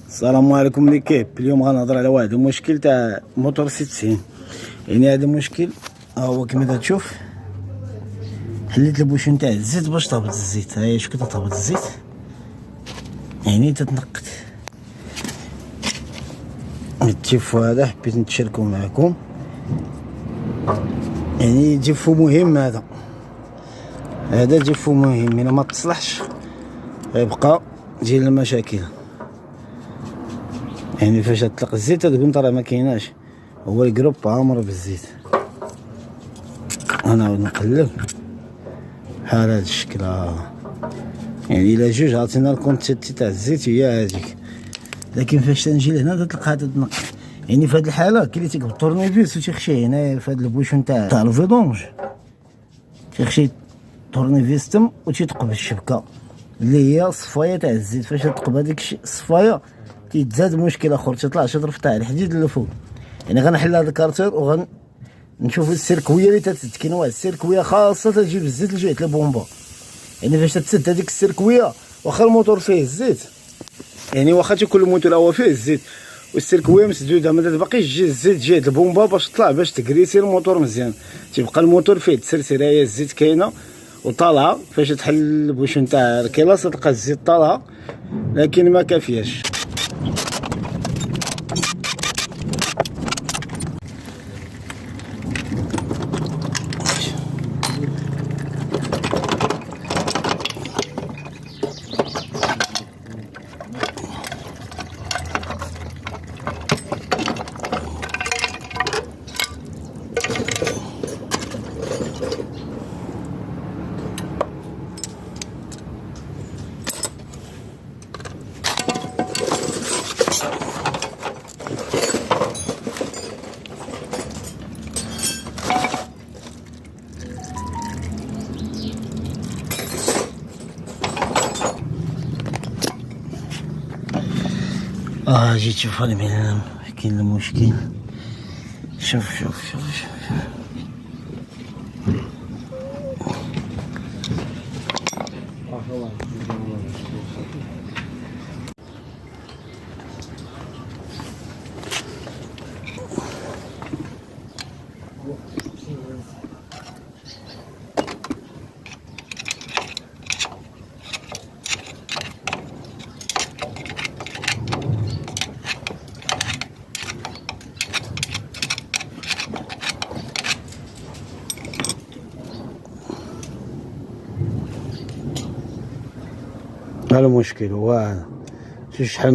السلام عليكم ليكيب. اليوم غنهضر على واحد المشكل تاع موتور 96. يعني هذا المشكل هو كما تشوف. حليت البوشون تاع الزيت باش تهبط الزيت. هاهي شكون تهبط الزيت، يعني تتنقط. التيفو هذا حبيت نتشاركو معكم، يعني تيفو مهم. هذا تيفو مهم، الا ما تصلحش غيبقى تجي لنا مشاكل. يعني فاش تطلق الزيت الكونطا راه ما كايناش، هو الكروب عامر بالزيت. انا نعاود نقلب بحال هاد الشكل. يعني الا جوج عطينا الكونتيتي تاع الزيت هي هاديك، لكن فاش تنجي لهنا تلقاها تتنقط. يعني في هاد الحاله كاين اللي تيقبض الطورنيفيس وتيخشي هنا في هاد البوشون تاع الفيدونج، تيخشي الطورنيفيس تم وتيتقب الشبكه اللي هي الصفايه تاع الزيت. فاش تقب هاديك الصفايه تيتزاد مشكل اخر، تيطلع شي ظرف تاع الحديد للفوق. يعني غنحل هاد الكارتير نشوف السيركويه اللي تتسد. كاين واحد السيركويه خاصه تجيب الزيت لجهه البومبا. يعني فاش تتسد هذيك السيركويه واخا الموتور فيه الزيت، يعني واخا تيكون الموتور هو فيه الزيت والسيركويه مسدوده، ما تبقيش تجي الزيت جهه البومبا باش تطلع باش تكريسي الموتور مزيان. تيبقى الموتور فيه تسرسير، هي الزيت كاينه وطالعه. فاش تحل البوشون تاع الكيلاس تلقى الزيت طالعه لكن ما كافياش. جيت تشوف الملام كاين المشكل. شوف شوف شوف شوف هذا المشكل. هو هذا شحال